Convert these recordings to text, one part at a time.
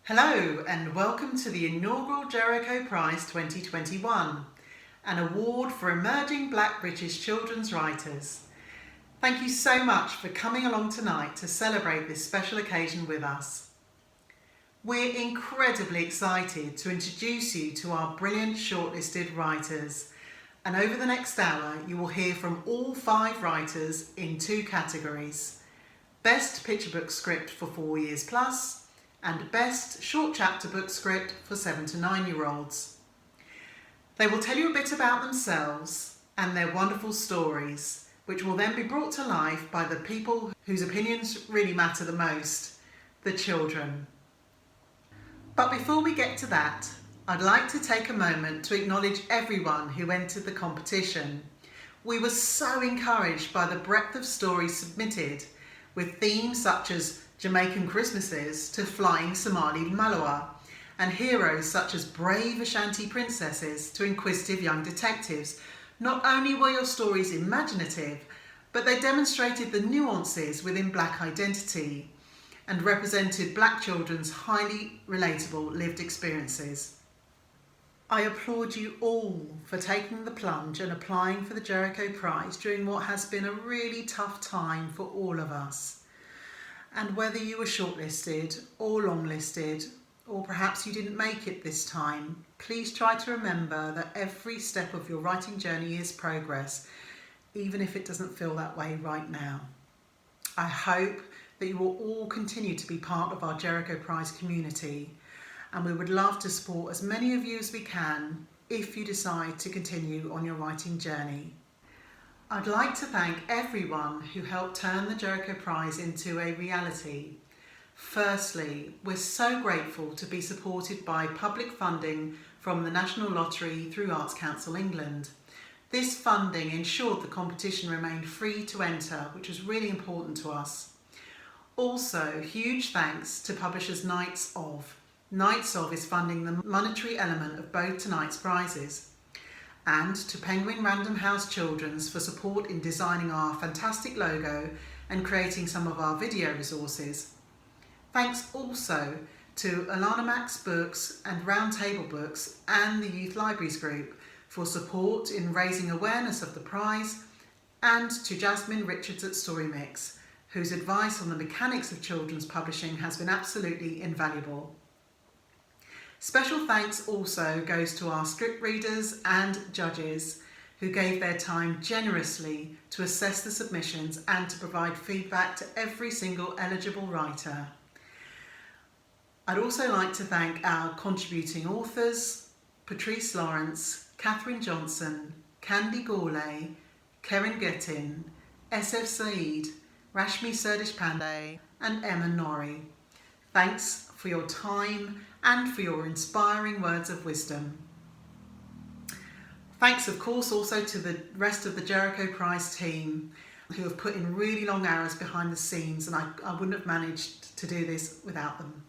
Hello and welcome to the inaugural Jericho Prize 2021, an award for emerging Black British children's writers. Thank you so much for coming along tonight to celebrate this special occasion with us. We're incredibly excited to introduce you to our brilliant shortlisted writers, and over the next hour you will hear from all 5 writers in 2 categories: Best Picture Book Script for 4 years plus, and Best Short Chapter Book Script for 7 to 9-year-olds. They will tell you a bit about themselves and their wonderful stories, which will then be brought to life by the people whose opinions really matter the most, the children. But before we get to that, I'd like to take a moment to acknowledge everyone who entered the competition. We were so encouraged by the breadth of stories submitted, with themes such as Jamaican Christmases to flying Somali Malawa, and heroes such as brave Ashanti princesses to inquisitive young detectives. Not only were your stories imaginative, but they demonstrated the nuances within Black identity and represented Black children's highly relatable lived experiences. I applaud you all for taking the plunge and applying for the Jericho Prize during what has been a really tough time for all of us. And whether you were shortlisted or longlisted, or perhaps you didn't make it this time, please try to remember that every step of your writing journey is progress, even if it doesn't feel that way right now. I hope that you will all continue to be part of our Jericho Prize community, and we would love to support as many of you as we can if you decide to continue on your writing journey. I'd like to thank everyone who helped turn the Jericho Prize into a reality. Firstly, we're so grateful to be supported by public funding from the National Lottery through Arts Council England. This funding ensured the competition remained free to enter, which was really important to us. Also, huge thanks to publishers Knights Of. Knights Of is funding the monetary element of both tonight's prizes. And to Penguin Random House Children's for support in designing our fantastic logo and creating some of our video resources. Thanks also to Alana Max Books and Roundtable Books and the Youth Libraries Group for support in raising awareness of the prize, and to Jasmine Richards at Storymix, whose advice on the mechanics of children's publishing has been absolutely invaluable. Special thanks also goes to our script readers and judges who gave their time generously to assess the submissions and to provide feedback to every single eligible writer. I'd also like to thank our contributing authors, Patrice Lawrence, Catherine Johnson, Candy Gourlay, Karen Gettin, SF Saeed, Rashmi Surdish Pandey and Emma Norrie. Thanks for your time and for your inspiring words of wisdom. Thanks of course also to the rest of the Jericho Prize team who have put in really long hours behind the scenes, and I wouldn't have managed to do this without them.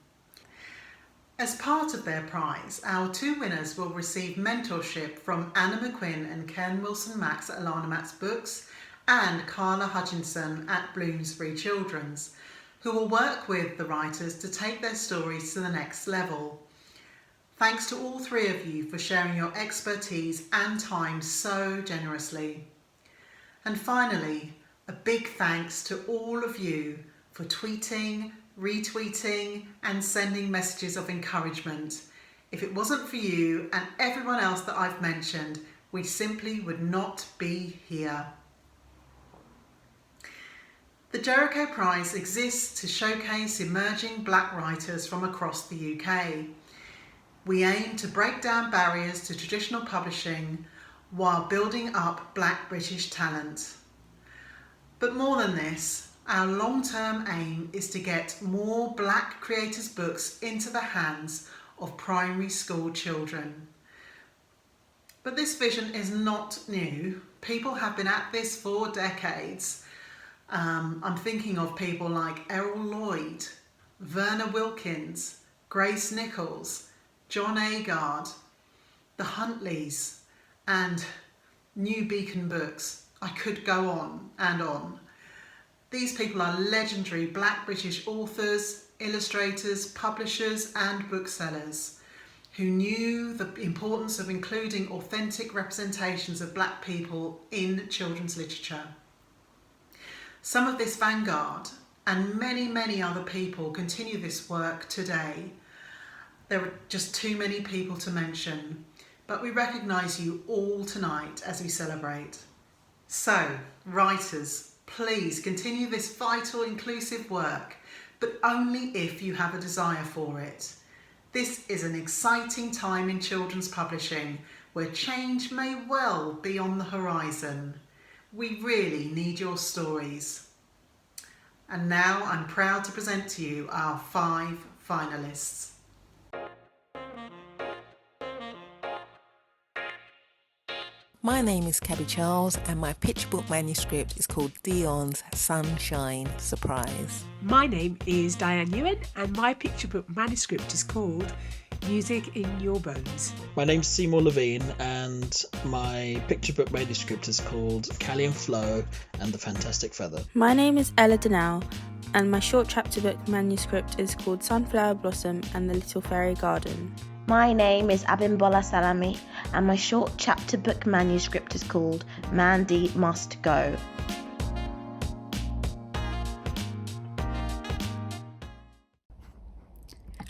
As part of their prize, our 2 winners will receive mentorship from Anna McQuinn and Ken Wilson-Max at Alana Max Books and Carla Hutchinson at Bloomsbury Children's, who will work with the writers to take their stories to the next level. Thanks to all 3 of you for sharing your expertise and time so generously. And finally, a big thanks to all of you for tweeting, retweeting and sending messages of encouragement. If it wasn't for you and everyone else that I've mentioned, we simply would not be here. The Jericho Prize exists to showcase emerging Black writers from across the UK. We aim to break down barriers to traditional publishing while building up Black British talent. But more than this, our long-term aim is to get more Black creators' books into the hands of primary school children. But this vision is not new. People have been at this for decades. I'm thinking of people like Errol Lloyd, Verna Wilkins, Grace Nichols, John Agard, the Huntleys and New Beacon Books. I could go on and on. These people are legendary Black British authors, illustrators, publishers and booksellers who knew the importance of including authentic representations of Black people in children's literature. Some of this vanguard and many other people continue this work today. There are just too many people to mention, but we recognise you all tonight as we celebrate. So, writers, please continue this vital, inclusive work, but only if you have a desire for it. This is an exciting time in children's publishing where change may well be on the horizon. We really need your stories. And now I'm proud to present to you our 5 finalists. My name is Cabbi Charles and my picture book manuscript is called Dion's Sunshine Surprise. My name is Diane Ewen and my picture book manuscript is called Music in Your Bones. My name's Seymour Lavine and my picture book manuscript is called Callie and Flo and the Fantastic Feather. My name is Ellah Dannell and my short chapter book manuscript is called Sunflower Blossom and the Little Fairy Garden. My name is Abimbola Salami and my short chapter book manuscript is called Mandy Must Go.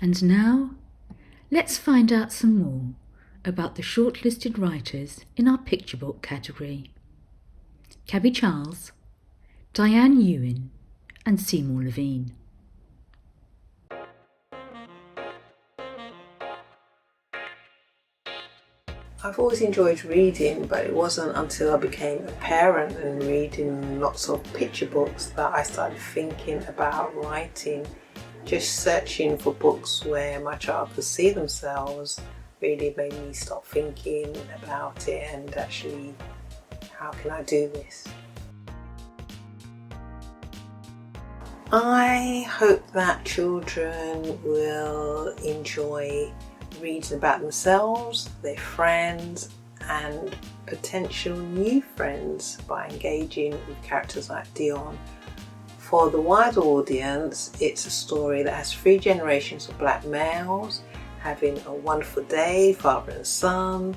And now, let's find out some more about the shortlisted writers in our picture book category. Cabbi Charles, Diane Ewen and Seymour Lavine. I've always enjoyed reading, but it wasn't until I became a parent and reading lots of picture books that I started thinking about writing. Just searching for books where my child could see themselves really made me start thinking about it and actually, how can I do this? I hope that children will enjoy reading about themselves, their friends and potential new friends by engaging with characters like Dion. For the wider audience, it's a story that has 3 generations of Black males having a wonderful day, father and son.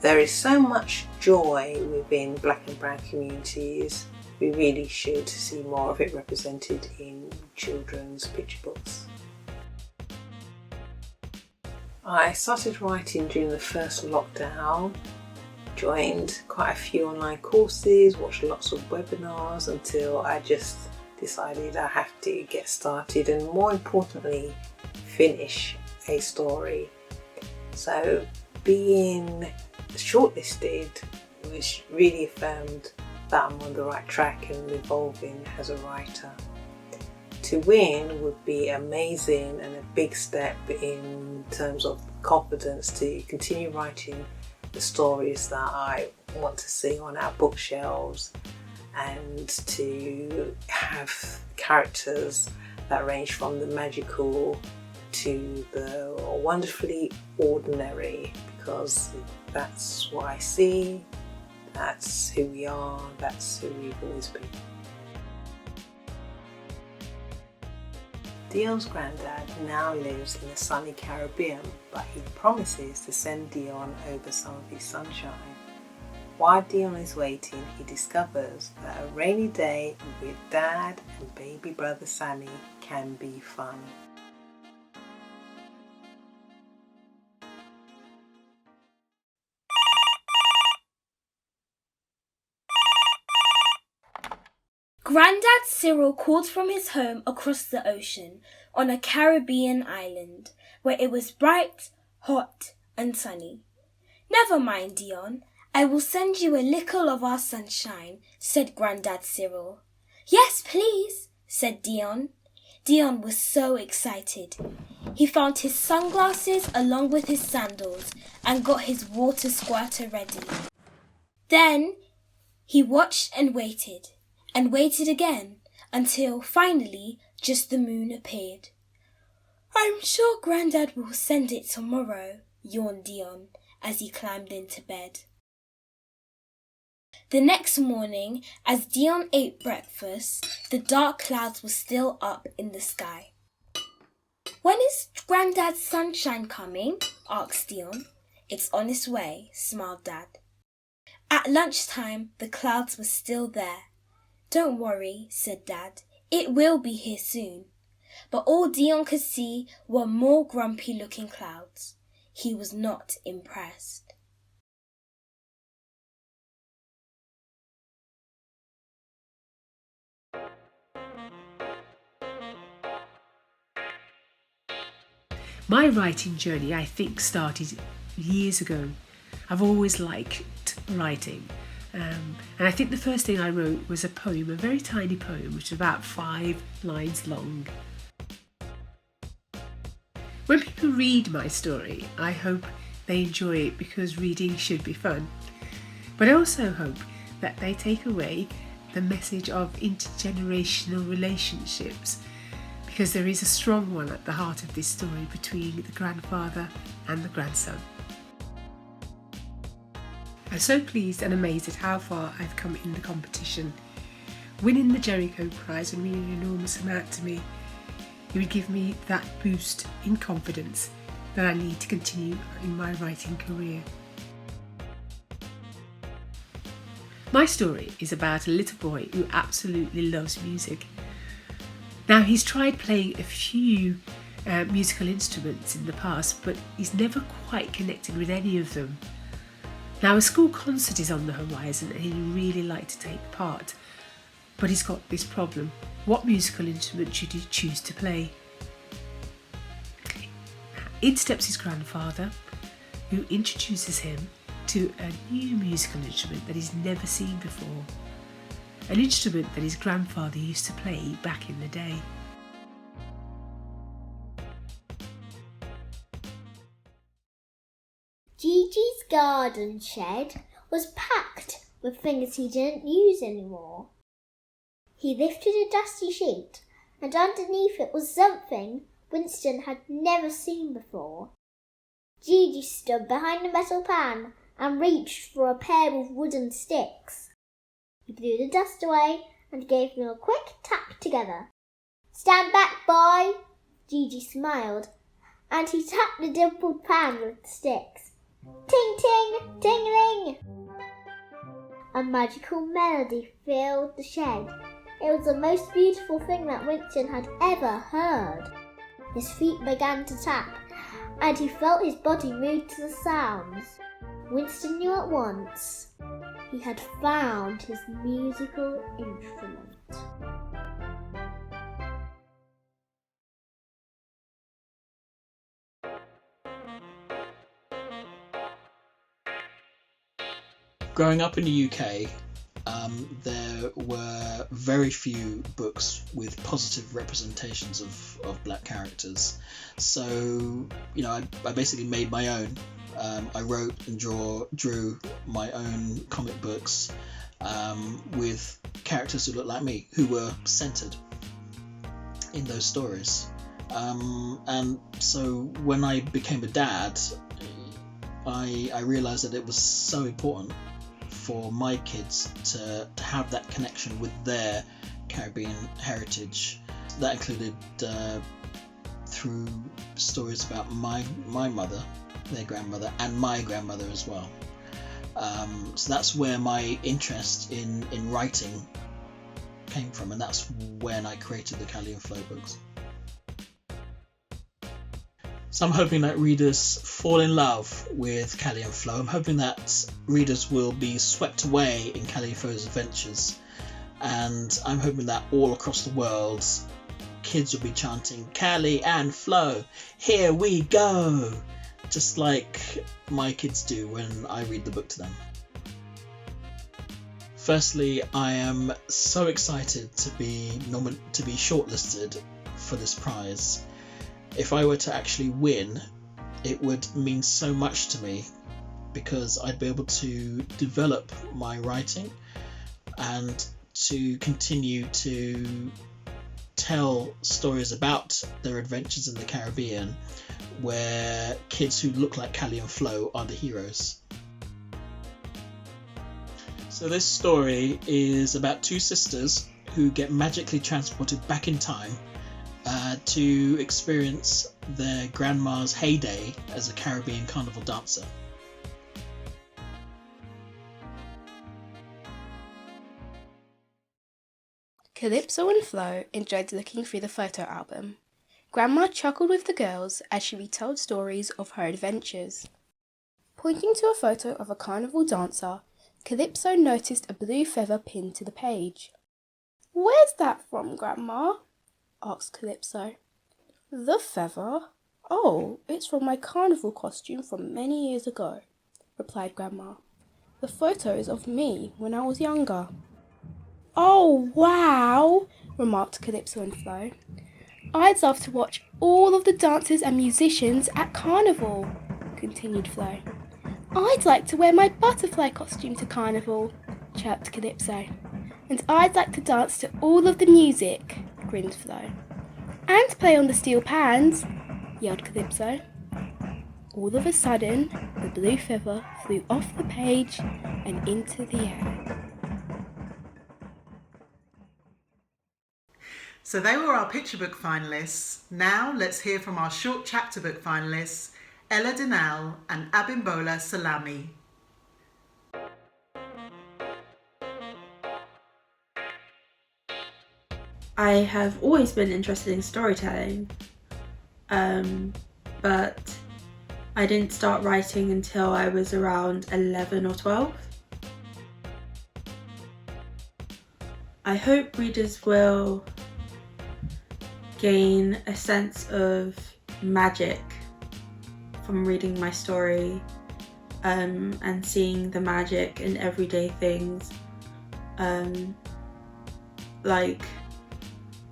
There is so much joy within Black and brown communities. We really should see more of it represented in children's picture books. I started writing during the first lockdown, joined quite a few online courses, watched lots of webinars until I just decided I have to get started and more importantly finish a story. So being shortlisted was really affirmed that I'm on the right track and evolving as a writer. To win would be amazing and a big step in terms of confidence to continue writing the stories that I want to see on our bookshelves and to have characters that range from the magical to the wonderfully ordinary, because that's what I see, that's who we are, that's who we've always been. Dion's granddad now lives in the sunny Caribbean, but he promises to send Dion over some of his sunshine. While Dion is waiting, he discovers that a rainy day with Dad and baby brother Sammy can be fun. Grandad Cyril called from his home across the ocean on a Caribbean island where it was bright, hot and sunny. "Never mind, Dion, I will send you a little of our sunshine," said Grandad Cyril. "Yes, please," said Dion. Dion was so excited. He found his sunglasses along with his sandals and got his water squirter ready. Then he watched and waited again, until finally just the moon appeared. "I'm sure Grandad will send it tomorrow," yawned Dion as he climbed into bed. The next morning, as Dion ate breakfast, the dark clouds were still up in the sky. "When is Grandad's sunshine coming?" asked Dion. "It's on its way," smiled Dad. At lunchtime, the clouds were still there. "Don't worry," said Dad. "It will be here soon." But all Dion could see were more grumpy-looking clouds. He was not impressed. My writing journey, I think, started years ago. I've always liked writing. And I think the first thing I wrote was a poem, a very tiny poem, which was about 5 lines long. When people read my story, I hope they enjoy it because reading should be fun. But I also hope that they take away the message of intergenerational relationships, because there is a strong one at the heart of this story between the grandfather and the grandson. I'm so pleased and amazed at how far I've come in the competition. Winning the Jericho Prize would mean an enormous amount to me. It would give me that boost in confidence that I need to continue in my writing career. My story is about a little boy who absolutely loves music. Now, he's tried playing a few musical instruments in the past, but he's never quite connected with any of them. Now, a school concert is on the horizon and he'd really like to take part, but he's got this problem. What musical instrument should he choose to play? In steps his grandfather, who introduces him to a new musical instrument that he's never seen before. An instrument that his grandfather used to play back in the day. Gigi's garden shed was packed with things he didn't use anymore. He lifted a dusty sheet, and underneath it was something Winston had never seen before. Gigi stood behind the metal pan and reached for a pair of wooden sticks. He blew the dust away and gave them a quick tap together. "Stand back, boy!" Gigi smiled, and he tapped the dimpled pan with the sticks. Ting ting, ting-ling! A magical melody filled the shed. It was the most beautiful thing that Winston had ever heard. His feet began to tap, and he felt his body move to the sounds. Winston knew at once he had found his musical instrument. Growing up in the UK, there were very few books with positive representations of black characters. So, I basically made my own. I wrote and drew my own comic books with characters who looked like me, who were centered in those stories. And so when I became a dad, I realized that it was so important for my kids to have that connection with their Caribbean heritage. That included through stories about my mother, their grandmother, and my grandmother as well. So that's where my interest in writing came from, and that's when I created the Callie and Flo books. So I'm hoping that readers fall in love with Callie and Flo. I'm hoping that readers will be swept away in Callie and Flo's adventures. And I'm hoping that all across the world, kids will be chanting, "Callie and Flo, here we go!" Just like my kids do when I read the book to them. Firstly, I am so excited to be shortlisted for this prize. If I were to actually win, it would mean so much to me, because I'd be able to develop my writing and to continue to tell stories about their adventures in the Caribbean, where kids who look like Callie and Flo are the heroes. So this story is about two sisters who get magically transported back in time to experience their grandma's heyday as a Caribbean carnival dancer. Calypso and Flo enjoyed looking through the photo album. Grandma chuckled with the girls as she retold stories of her adventures. Pointing to a photo of a carnival dancer, Calypso noticed a blue feather pinned to the page. "Where's that from, Grandma?" asked Calypso. "The feather? Oh, it's from my carnival costume from many years ago," replied Grandma. "The photo is of me when I was younger." "Oh, wow," remarked Calypso and Flo. "I'd love to watch all of the dancers and musicians at Carnival," continued Flo. "I'd like to wear my butterfly costume to Carnival," chirped Calypso. "And I'd like to dance to all of the music," grinned Flo. "And play on the steel pans," yelled Calypso. All of a sudden, the blue feather flew off the page and into the air. So they were our picture book finalists. Now let's hear from our short chapter book finalists, Ellah Dannell and Abimbola Salami. I have always been interested in storytelling, but I didn't start writing until I was around 11 or 12. I hope readers will gain a sense of magic from reading my story, and seeing the magic in everyday things, like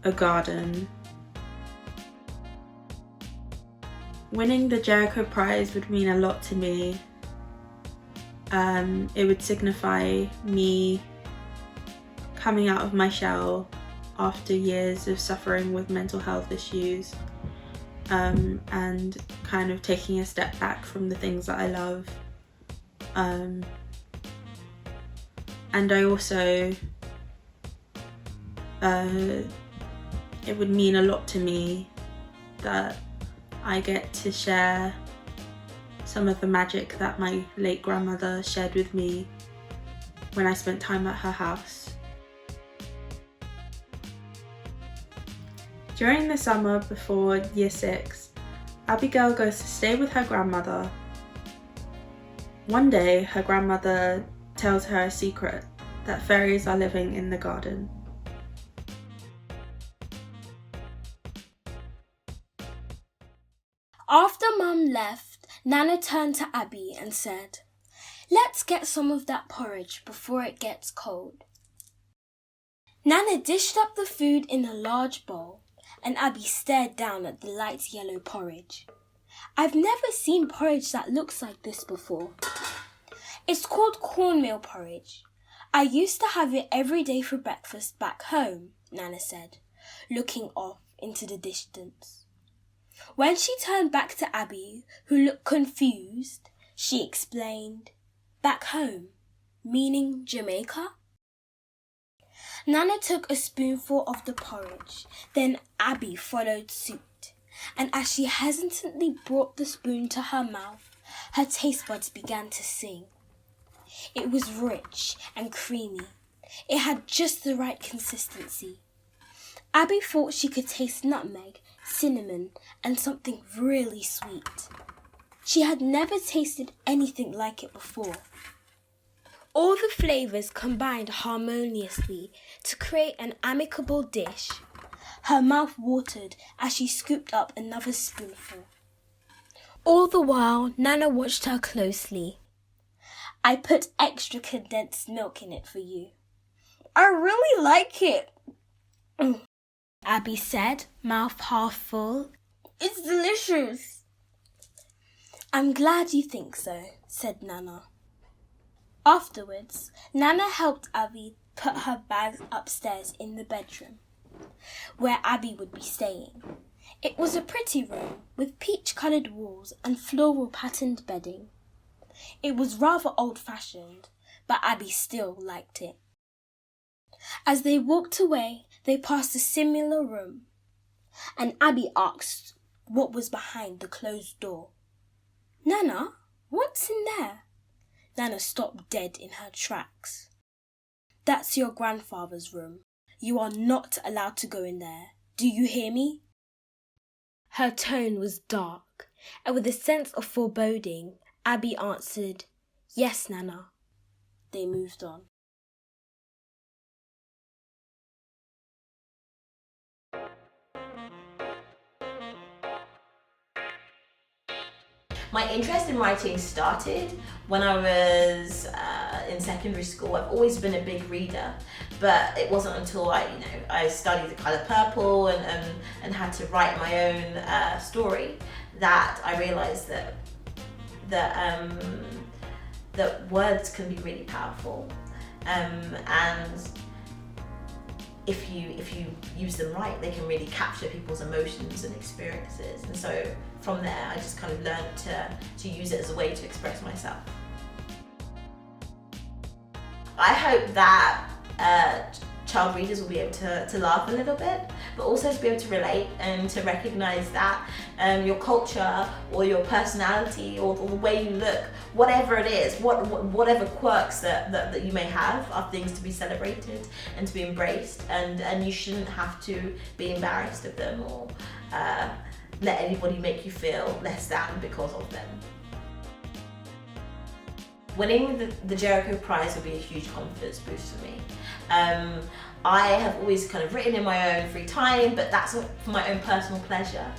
a garden. Winning the Jericho Prize would mean a lot to me. It would signify me coming out of my shell after years of suffering with mental health issues, and kind of taking a step back from the things that I love. And I also, it would mean a lot to me that I get to share some of the magic that my late grandmother shared with me when I spent time at her house. During the summer before year 6, Abigail goes to stay with her grandmother. One day, her grandmother tells her a secret, that fairies are living in the garden. After Mum left, Nana turned to Abby and said, "Let's get some of that porridge before it gets cold." Nana dished up the food in a large bowl, and Abby stared down at the light yellow porridge. "I've never seen porridge that looks like this before." "It's called cornmeal porridge. I used to have it every day for breakfast back home," Nana said, looking off into the distance. When she turned back to Abby, who looked confused, she explained, "Back home, meaning Jamaica?" Nana took a spoonful of the porridge, then Abby followed suit, and as she hesitantly brought the spoon to her mouth, her taste buds began to sing. It was rich and creamy. It had just the right consistency. Abby thought she could taste nutmeg, cinnamon, and something really sweet. She had never tasted anything like it before. All the flavours combined harmoniously to create an amicable dish. Her mouth watered as she scooped up another spoonful. All the while, Nana watched her closely. "I put extra condensed milk in it for you." "I really like it," Abby said, mouth half full. "It's delicious." "I'm glad you think so," said Nana. Afterwards, Nana helped Abby put her bags upstairs in the bedroom, where Abby would be staying. It was a pretty room with peach-coloured walls and floral-patterned bedding. It was rather old-fashioned, but Abby still liked it. As they walked away, they passed a similar room. and Abby asked what was behind the closed door. "Nana, what's in there?" Nana stopped dead in her tracks. "That's your grandfather's room. You are not allowed to go in there. Do you hear me?" Her tone was dark, and with a sense of foreboding, Abby answered, "Yes, Nana." They moved on. My interest in writing started when I was in secondary school. I've always been a big reader, but it wasn't until I studied The Colour Purple and had to write my own story that I realised that words can be really powerful, and if you use them right, they can really capture people's emotions and experiences. And so from there, I just kind of learned to use it as a way to express myself. I hope that child readers will be able to laugh a little bit, but also to be able to relate and to recognise that your culture or your personality or the way you look, whatever it is, whatever quirks that you may have, are things to be celebrated and to be embraced, and you shouldn't have to be embarrassed of them or let anybody make you feel less than because of them. Winning the Jericho Prize would be a huge confidence boost for me. I have always kind of written in my own free time, but that's for my own personal pleasure.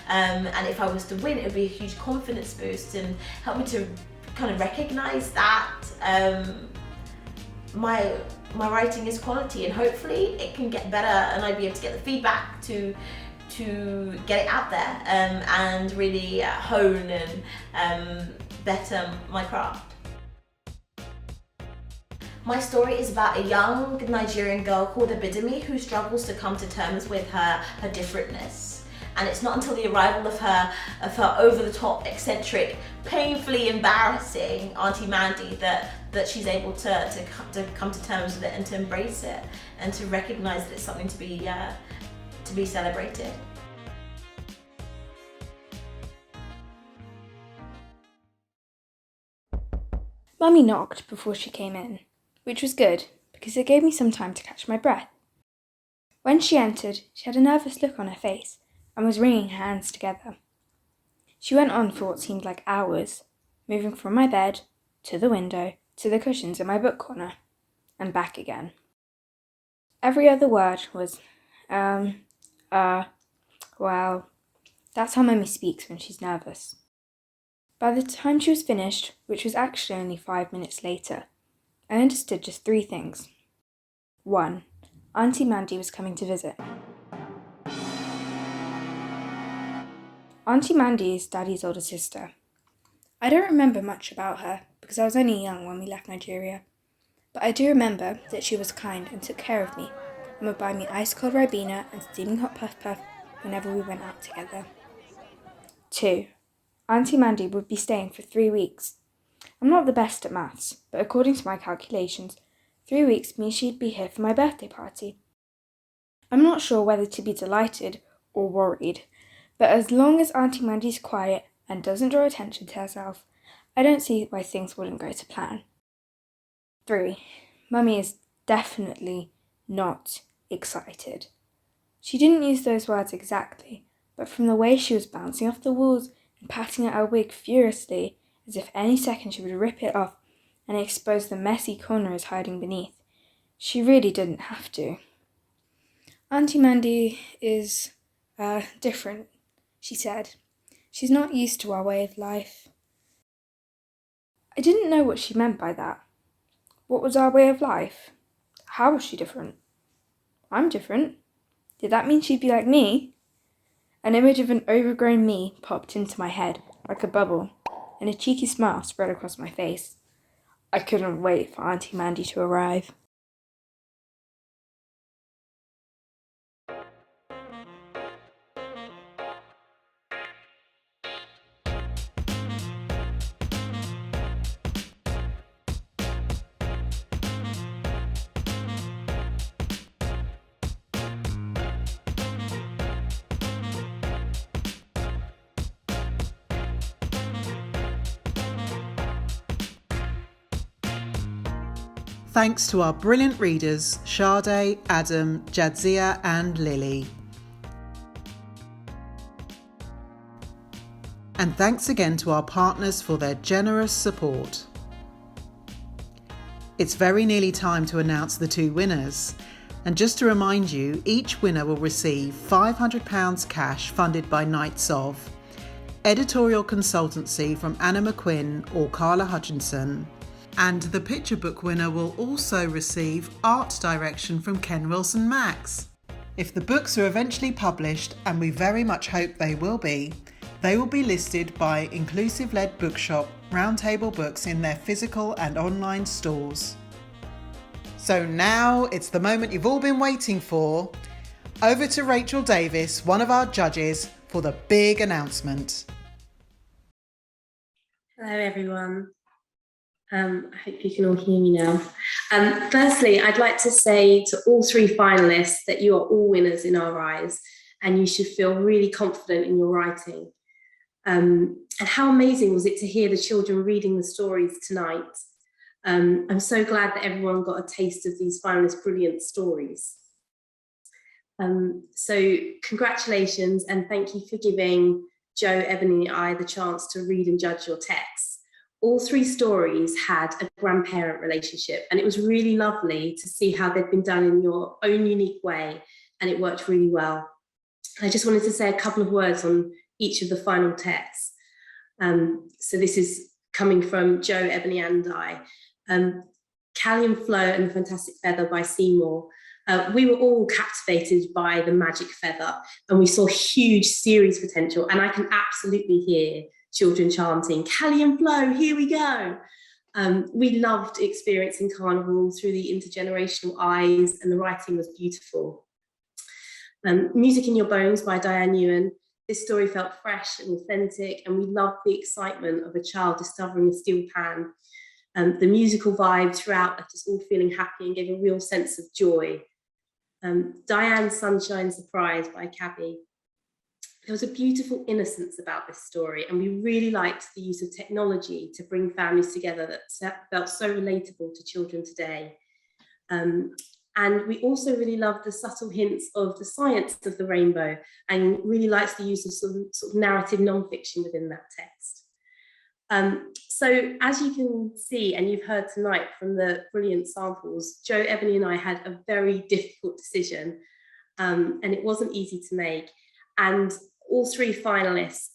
And if I was to win, it would be a huge confidence boost and help me to kind of recognise that my writing is quality, and hopefully it can get better and I'd be able to get the feedback to get it out there and really hone and better my craft. My story is about a young Nigerian girl called Abidemi who struggles to come to terms with her differentness. And it's not until the arrival of her over-the-top, eccentric, painfully embarrassing Auntie Mandy that she's able to come to terms with it and to embrace it and to recognise that it's something to be celebrated. Mummy knocked before she came in, which was good because it gave me some time to catch my breath. When she entered, she had a nervous look on her face and was wringing her hands together. She went on for what seemed like hours, moving from my bed to the window to the cushions in my book corner and back again. Every other word was, well, that's how Mummy speaks when she's nervous. By the time she was finished, which was actually only 5 minutes later, I understood just 3 things. 1. Auntie Mandy was coming to visit. Auntie Mandy is Daddy's older sister. I don't remember much about her because I was only young when we left Nigeria, but I do remember that she was kind and took care of me and would buy me ice-cold Ribena and steaming hot puff-puff whenever we went out together. 2. Auntie Mandy would be staying for 3 weeks. I'm not the best at maths, but according to my calculations, 3 weeks means she'd be here for my birthday party. I'm not sure whether to be delighted or worried, but as long as Auntie Mandy's quiet and doesn't draw attention to herself, I don't see why things wouldn't go to plan. 3. Mummy is definitely not excited. She didn't use those words exactly, but from the way she was bouncing off the walls and patting at her wig furiously, as if any second she would rip it off and expose the messy corners hiding beneath, she really didn't have to. Auntie Mandy is, different, she said. She's not used to our way of life. I didn't know what she meant by that. What was our way of life? How was she different? I'm different. Did that mean she'd be like me? An image of an overgrown me popped into my head like a bubble, and a cheeky smile spread across my face. I couldn't wait for Auntie Mandy to arrive. thanks to our brilliant readers, Sade, Adam, Jadzia and Lily. And thanks again to our partners for their generous support. It's very nearly time to announce the 2 winners. And just to remind you, each winner will receive £500 cash funded by Knights of, editorial consultancy from Anna McQuinn or Carla Hutchinson, and the picture book winner will also receive art direction from Ken Wilson Max. If the books are eventually published, and we very much hope they will be listed by inclusive-led bookshop Roundtable Books in their physical and online stores. So now it's the moment you've all been waiting for. Over to Rachel Davis, one of our judges, for the big announcement. Hello everyone. I hope you can all hear me now. Firstly, I'd like to say to all 3 finalists that you are all winners in our eyes, and you should feel really confident in your writing. And how amazing was it to hear the children reading the stories tonight? I'm so glad that everyone got a taste of these finalists' brilliant stories. So congratulations, and thank you for giving Jo, Ebony and I the chance to read and judge your texts. All 3 stories had a grandparent relationship, and it was really lovely to see how they'd been done in your own unique way, and it worked really well. I just wanted to say a couple of words on each of the final texts. So this is coming from Jo, Ebony and I. Callie and Flo and the Fantastic Feather by Seymour. We were all captivated by the magic feather, and we saw huge series potential, and I can absolutely hear children chanting, Callie and Flo, here we go. We loved experiencing Carnival through the intergenerational eyes, and the writing was beautiful. Music in Your Bones by Diane Ewen. This story felt fresh and authentic, and we loved the excitement of a child discovering a steel pan. The musical vibe throughout left us all feeling happy and gave a real sense of joy. Diane's Sunshine Surprise by Cabbi. There was a beautiful innocence about this story, and we really liked the use of technology to bring families together that felt so relatable to children today. And we also really loved the subtle hints of the science of the rainbow, and really liked the use of some sort of narrative non-fiction within that text. So as you can see, and you've heard tonight from the brilliant samples, Jo, Ebony and I had a very difficult decision, and it wasn't easy to make. And all 3 finalists,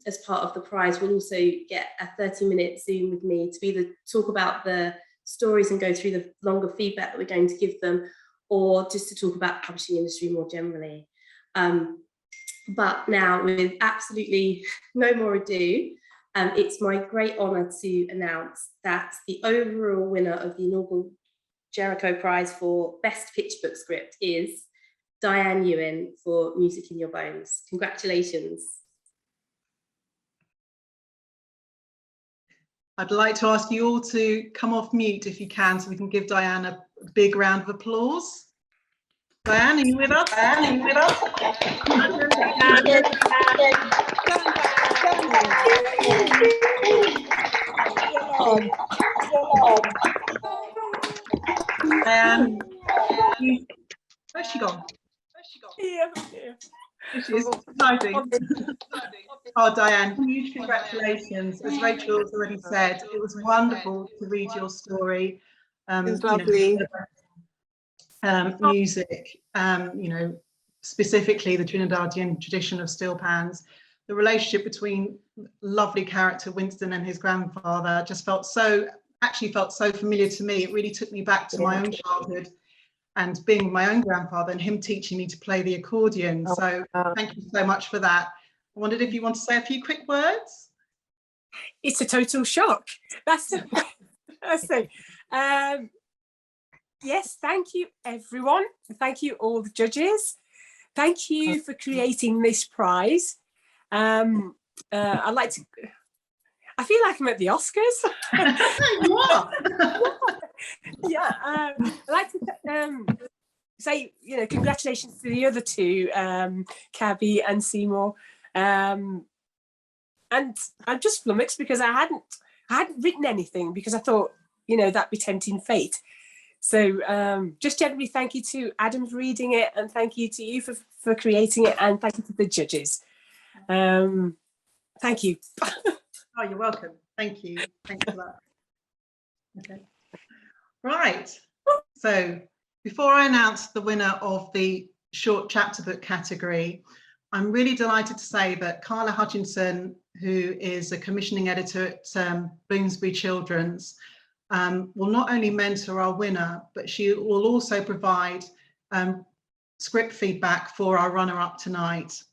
as part of the prize, will also get a 30-minute Zoom with me to either talk about the stories and go through the longer feedback that we're going to give them, or just to talk about the publishing industry more generally. But now, with absolutely no more ado, it's my great honour to announce that the overall winner of the inaugural Jericho Prize for Best Pitch Book Script is Diane Ewen for Music in Your Bones. Congratulations. I'd like to ask you all to come off mute if you can, so we can give Diane a big round of applause. Diane, are you with us? Diane, are you with us? Diane, where's she gone? Yeah. She is exciting. Oh, Diane, huge congratulations. As Rachel's already said, it was wonderful to read your story. It was lovely. Music, specifically the Trinidadian tradition of steel pans. The relationship between lovely character Winston and his grandfather just felt so familiar to me. It really took me back to my own childhood and being my own grandfather and him teaching me to play the accordion. So thank you so much for that. I wondered if you want to say a few quick words. It's a total shock. That's it. Yes, thank you everyone. Thank you all the judges. Thank you for creating this prize. I feel like I'm at the Oscars. You are. Yeah, I'd like to say, congratulations to the other 2, Cabbi and Seymour. And I'm just flummoxed because I hadn't written anything, because I thought, that'd be tempting fate. So just generally thank you to Adam for reading it, and thank you to you for creating it, and thank you to the judges. Thank you. Oh, you're welcome. Thank you. Thanks for that. Okay. Right. So before I announce the winner of the short chapter book category, I'm really delighted to say that Carla Hutchinson, who is a commissioning editor at Bloomsbury Children's, will not only mentor our winner, but she will also provide script feedback for our runner-up tonight.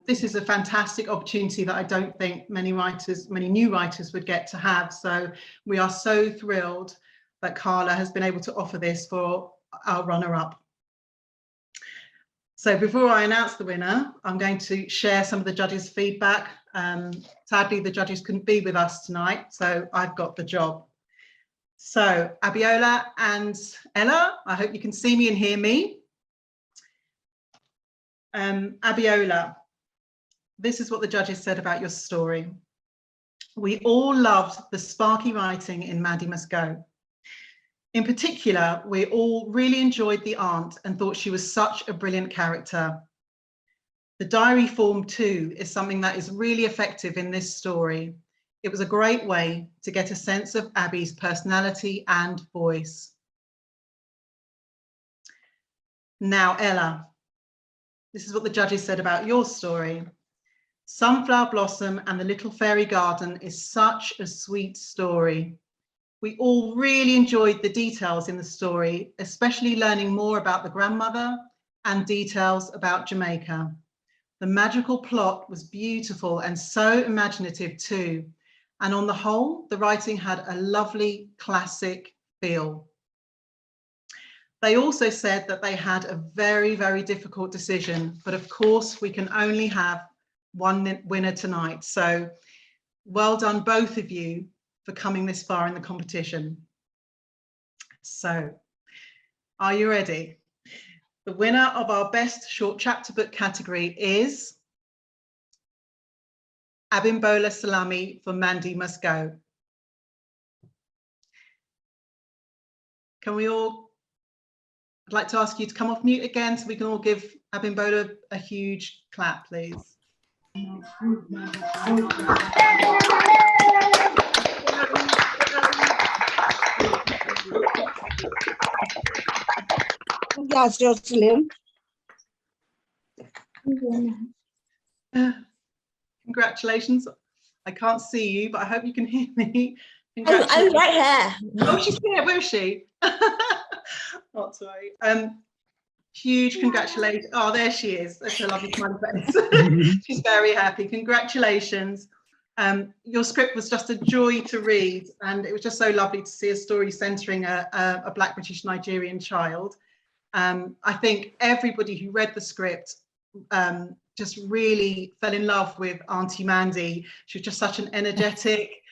This is a fantastic opportunity that I don't think many new writers would get to have. So we are so thrilled that Carla has been able to offer this for our runner-up. So before I announce the winner, I'm going to share some of the judges' feedback. Sadly, the judges couldn't be with us tonight, so I've got the job. So Abimbola and Ellah, I hope you can see me and hear me. Abimbola, this is what the judges said about your story. We all loved the sparky writing in Mandy Must Go. In particular, we all really enjoyed the aunt and thought she was such a brilliant character. The diary form too is something that is really effective in this story. It was a great way to get a sense of Abby's personality and voice. Now, Ellah, this is what the judges said about your story. Sunflower Blossom and the Little Fairy Garden is such a sweet story. We all really enjoyed the details in the story, especially learning more about the grandmother and details about Jamaica. The magical plot was beautiful and so imaginative too. And on the whole, the writing had a lovely classic feel. They also said that they had a very, very difficult decision, but of course we can only have one winner tonight. So well done, both of you, for coming this far in the competition. So, are you ready? The winner of our best short chapter book category is Abimbola Salami for Mandy Must Go. Can we all, I'd like to ask you to come off mute again so we can all give Abimbola a huge clap, please. Yes, Jocelyn. Congratulations. I can't see you, but I hope you can hear me. I'm right here. Oh, she's here. Where is she? Not sorry. Huge congratulations. Oh, there she is. That's a lovely smiley face. She's very happy. Congratulations. Your script was just a joy to read, and it was just so lovely to see a story centering a Black British Nigerian child. I think everybody who read the script just really fell in love with Auntie Mandy. She was just such an energetic,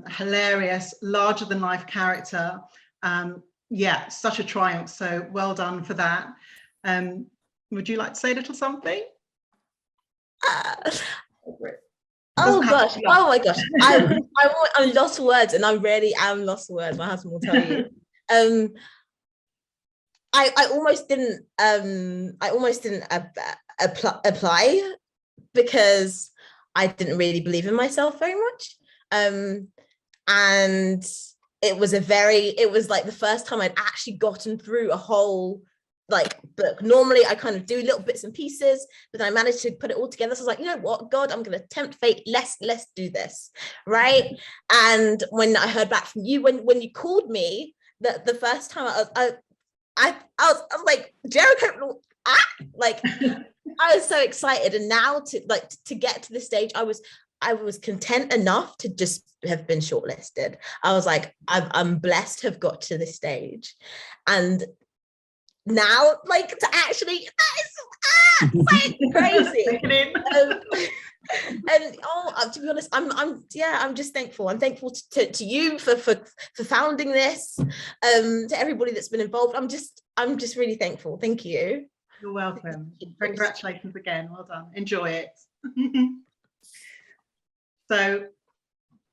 hilarious, larger than life character. Yeah, such a triumph. So well done for that. Would you like to say a little something? Oh gosh! Oh my gosh! I'm lost for words, and I really am lost for words. My husband will tell you. I almost didn't. Apply because I didn't really believe in myself very much. And it was like the first time I'd actually gotten through a whole book. Normally I kind of do little bits and pieces, but then I managed to put it all together. So I was like, you know what, God, I'm going to tempt fate. Let's do this, right? And when I heard back from you, when you called me the first time, I was like, Jericho, I was so excited. And now to get to this stage, I was content enough to just have been shortlisted. I was like, I'm blessed to have got to this stage. And now, to actually, that is crazy. And to be honest, I'm just thankful. I'm thankful to you for founding this, to everybody that's been involved. I'm just really thankful. Thank you. You're welcome. Congratulations again. Well done. Enjoy it. So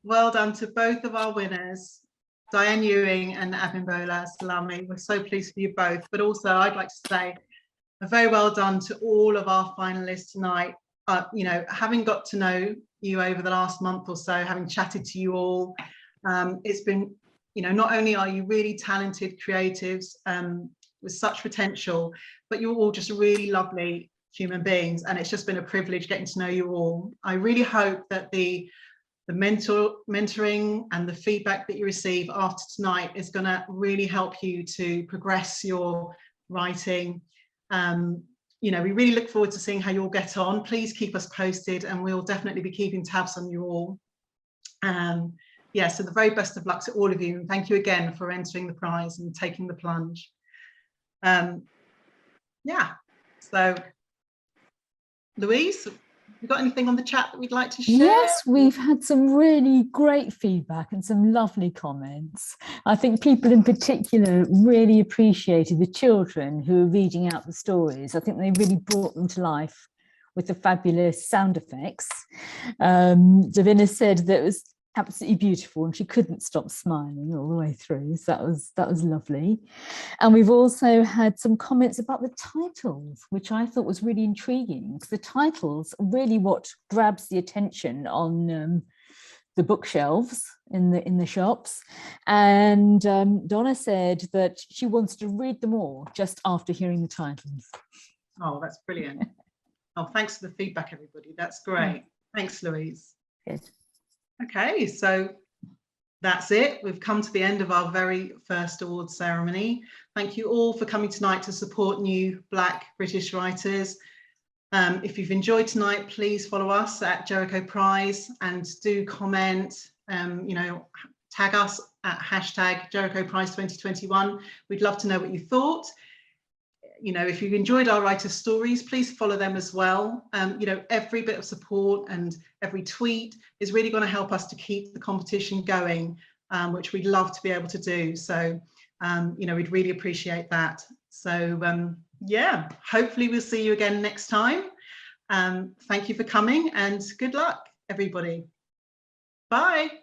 well done to both of our winners. Diane Ewing and Abimbola Salami. We're so pleased for you both. But also, I'd like to say a very well done to all of our finalists tonight. You know, having got to know you over the last month or so, having chatted to you all, it's been, you know, not only are you really talented creatives with such potential, but you're all just really lovely human beings, and it's just been a privilege getting to know you all. I really hope that the mentoring and the feedback that you receive after tonight is going to really help you to progress your writing. You know, we really look forward to seeing how you all get on. Please keep us posted, and we'll definitely be keeping tabs on you all. Yeah, so the very best of luck to all of you, and thank you again for entering the prize and taking the plunge. Yeah, so Louise, you got anything on the chat that we'd like to share? Yes, we've had some really great feedback and some lovely comments. I think people in particular really appreciated the children who were reading out the stories. I think they really brought them to life with the fabulous sound effects. Davina said that it was absolutely beautiful and she couldn't stop smiling all the way through, so that was lovely. And we've also had some comments about the titles, which I thought was really intriguing, because the titles are really what grabs the attention on the bookshelves in the shops. And Donna said that she wants to read them all just after hearing the titles. Oh, that's brilliant. Oh, thanks for the feedback, everybody. That's great. Thanks, Louise. Good. Okay, so that's it. We've come to the end of our very first awards ceremony. Thank you all for coming tonight to support new Black British writers. If you've enjoyed tonight, please follow us at Jericho Prize and do comment, you know, tag us at hashtag Jericho Prize 2021. We'd love to know what you thought. You know, if you've enjoyed our writers' stories, please follow them as well. You know, every bit of support and every tweet is really going to help us to keep the competition going, which we'd love to be able to do. So, you know, we'd really appreciate that. So, yeah, hopefully we'll see you again next time. Thank you for coming and good luck, everybody. Bye.